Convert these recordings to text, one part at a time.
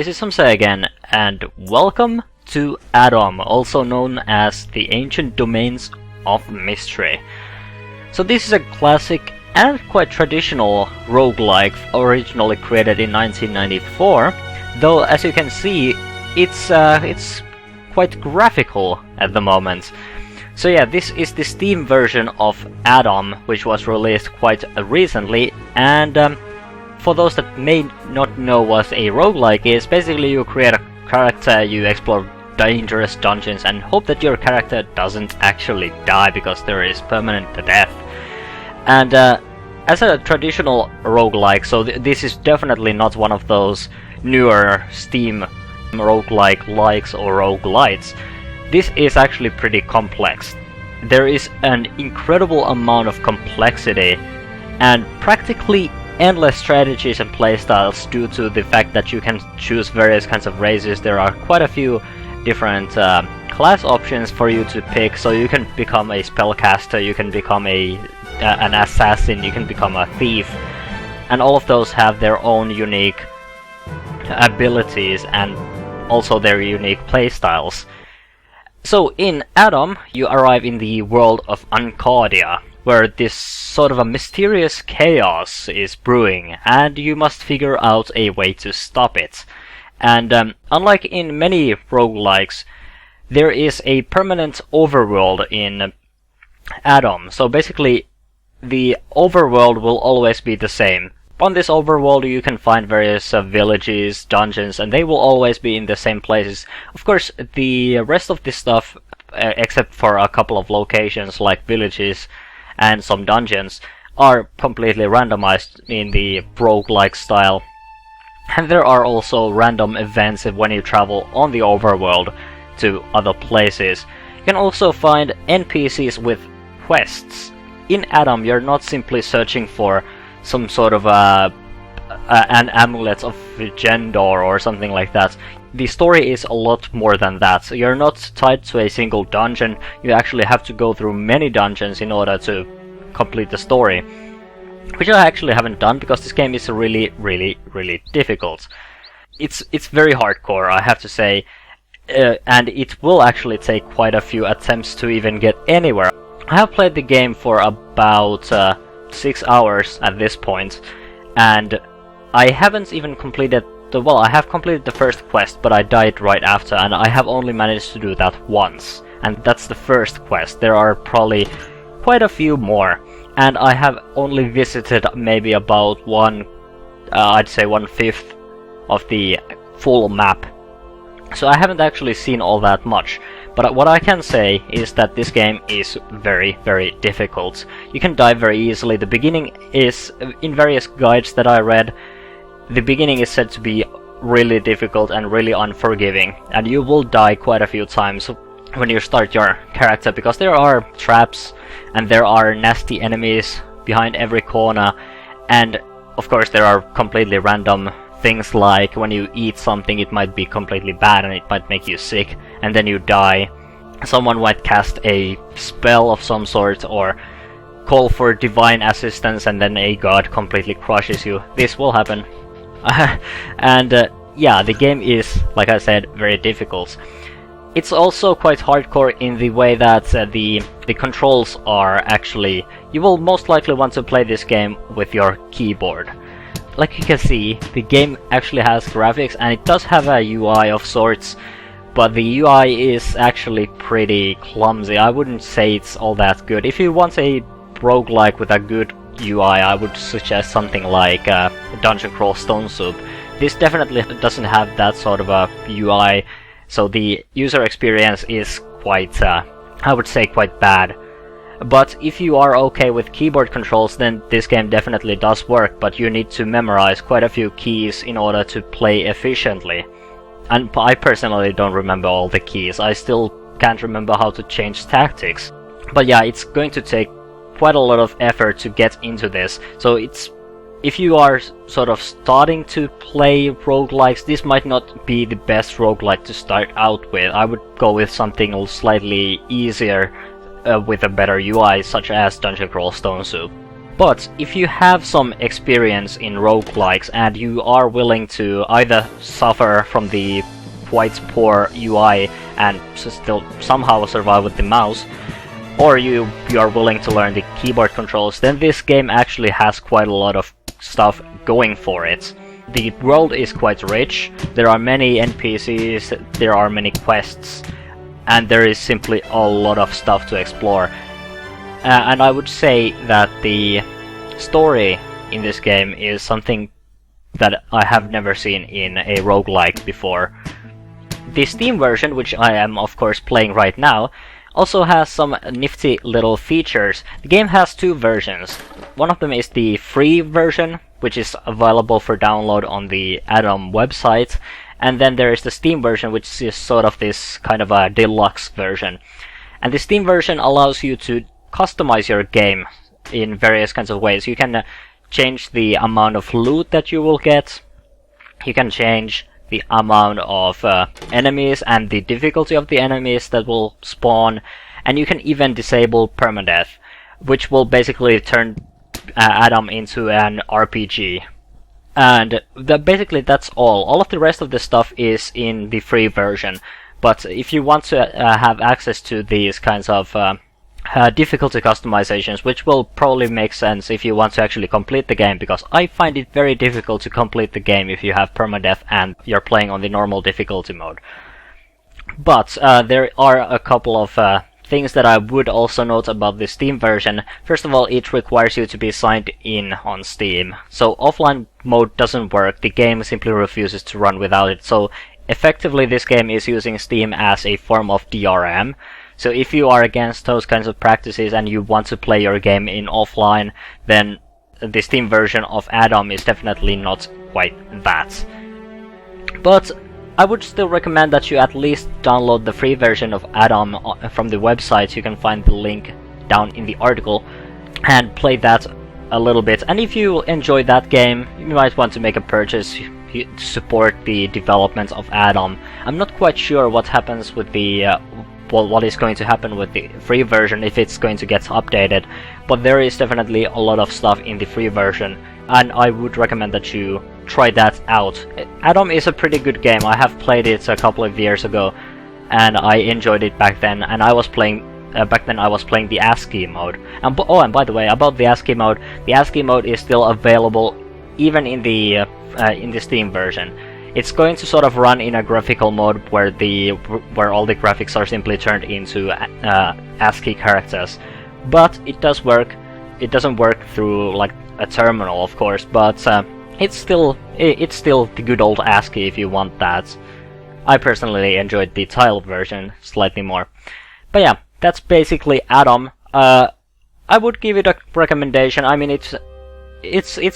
this is Samse again, and welcome to Adam, also known as the Ancient Domains of Mystery. So this is a classic and quite traditional roguelike, originally created in 1994, though as you can see, it's quite graphical at the moment. So yeah, this is the Steam version of Adam, which was released quite recently, and for those that may not know what a roguelike is, basically you create a character, you explore dangerous dungeons and hope that your character doesn't actually die because there is permanent death. And as a traditional roguelike, so this is definitely not one of those newer Steam roguelike likes or roguelites. This is actually pretty complex. There is an incredible amount of complexity and practically endless strategies and playstyles due to the fact that you can choose various kinds of races. There are quite a few different class options for you to pick, so you can become a spellcaster, you can become an assassin, you can become a thief, and all of those have their own unique abilities and also their unique playstyles. So in Adam, you arrive in the world of Ancadia, where this sort of a mysterious chaos is brewing, and you must figure out a way to stop it. And unlike in many roguelikes, there is a permanent overworld in Adam. So basically, the overworld will always be the same. On this overworld you can find various villages, dungeons, and they will always be in the same places. Of course, the rest of this stuff, except for a couple of locations like villages and some dungeons, are completely randomized in the roguelike style. And there are also random events when you travel on the overworld to other places. You can also find NPCs with quests. In Adam, you're not simply searching for some sort of an amulet of Gendor or something like that. The story is a lot more than that. So you're not tied to a single dungeon, you actually have to go through many dungeons in order to complete the story. Which I actually haven't done because this game is really difficult. It's very hardcore, I have to say, and it will actually take quite a few attempts to even get anywhere. I have played the game for about 6 hours at this point, and I haven't even completed I have completed the first quest, but I died right after, and I have only managed to do that once. And that's the first quest. There are probably quite a few more, and I have only visited maybe about I'd say 1/5 of the full map. So I haven't actually seen all that much. But what I can say is that this game is very difficult. You can die very easily. The beginning is, in various guides that I read, the beginning is said to be really difficult and really unforgiving, and you will die quite a few times when you start your character, because there are traps and there are nasty enemies behind every corner, and of course there are completely random things like when you eat something it might be completely bad and it might make you sick, and then you die. Someone might cast a spell of some sort or call for divine assistance and then a god completely crushes you. This will happen. And yeah, the game is, like I said, very difficult. It's also quite hardcore in the way that the controls are actually... You will most likely want to play this game with your keyboard. Like you can see, the game actually has graphics and it does have a UI of sorts, but the UI is actually pretty clumsy. I wouldn't say it's all that good. If you want a roguelike with a good UI, I would suggest something like Dungeon Crawl Stone Soup. This definitely doesn't have that sort of a UI, so the user experience is quite, I would say, quite bad. But if you are okay with keyboard controls, then this game definitely does work, but you need to memorize quite a few keys in order to play efficiently. And I personally don't remember all the keys. I still can't remember how to change tactics. But yeah, it's going to take quite a lot of effort to get into this. So if you are sort of starting to play roguelikes, this might not be the best roguelike to start out with. I would go with something slightly easier with a better UI, such as Dungeon Crawl Stone Soup. But if you have some experience in roguelikes and you are willing to either suffer from the quite poor UI and still somehow survive with the mouse, or you are willing to learn the keyboard controls, then this game actually has quite a lot of stuff going for it. The world is quite rich, there are many NPCs, there are many quests, and there is simply a lot of stuff to explore. And I would say that the story in this game is something that I have never seen in a roguelike before. The Steam version, which I am of course playing right now, also has some nifty little features. The game has two versions. One of them is the free version, which is available for download on the Atom website, and then there is the Steam version, which is sort of this kind of a deluxe version. And the Steam version allows you to customize your game in various kinds of ways. You can change the amount of loot that you will get, you can change the amount of enemies and the difficulty of the enemies that will spawn, and you can even disable permadeath, which will basically turn Atom into an RPG. And basically that's all. All of the rest of the stuff is in the free version, but if you want to have access to these kinds of difficulty customizations, which will probably make sense if you want to actually complete the game, because I find it very difficult to complete the game if you have permadeath and you're playing on the normal difficulty mode. But there are a couple of things that I would also note about the Steam version. First of all, it requires you to be signed in on Steam. So offline mode doesn't work, the game simply refuses to run without it. So effectively this game is using Steam as a form of DRM. So if you are against those kinds of practices and you want to play your game in offline, then the Steam version of Atom is definitely not quite that. But I would still recommend that you at least download the free version of Atom from the website. You can find the link down in the article and play that a little bit. And if you enjoy that game, you might want to make a purchase to support the development of Atom. I'm not quite sure what happens with the what is going to happen with the free version, if it's going to get updated, but there is definitely a lot of stuff in the free version, and I would recommend that you try that out. Atom is a pretty good game. I have played it a couple of years ago, and I enjoyed it back then, and I was playing back then I was playing the ASCII mode. And by the way, about the ASCII mode is still available even in the Steam version. It's going to sort of run in a graphical mode where all the graphics are simply turned into ASCII characters, but it does work. It doesn't work through like a terminal, of course, but it's still the good old ASCII if you want that. I personally enjoyed the tile version slightly more, but yeah, that's basically Atom. I would give it a recommendation. I mean, it's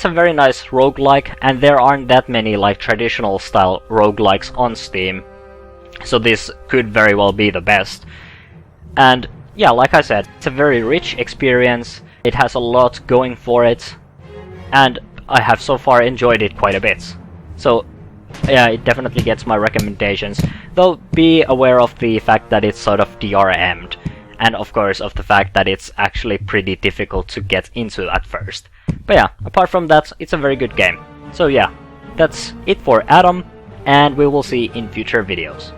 a very nice roguelike, and there aren't that many like traditional style roguelikes on Steam, so this could very well be the best. And yeah, like I said, it's a very rich experience, it has a lot going for it, and I have so far enjoyed it quite a bit. So yeah, it definitely gets my recommendations, though be aware of the fact that it's sort of DRM'd, and of course of the fact that it's actually pretty difficult to get into at first. But yeah, apart from that, it's a very good game. So yeah, that's it for Atom, and we will see in future videos.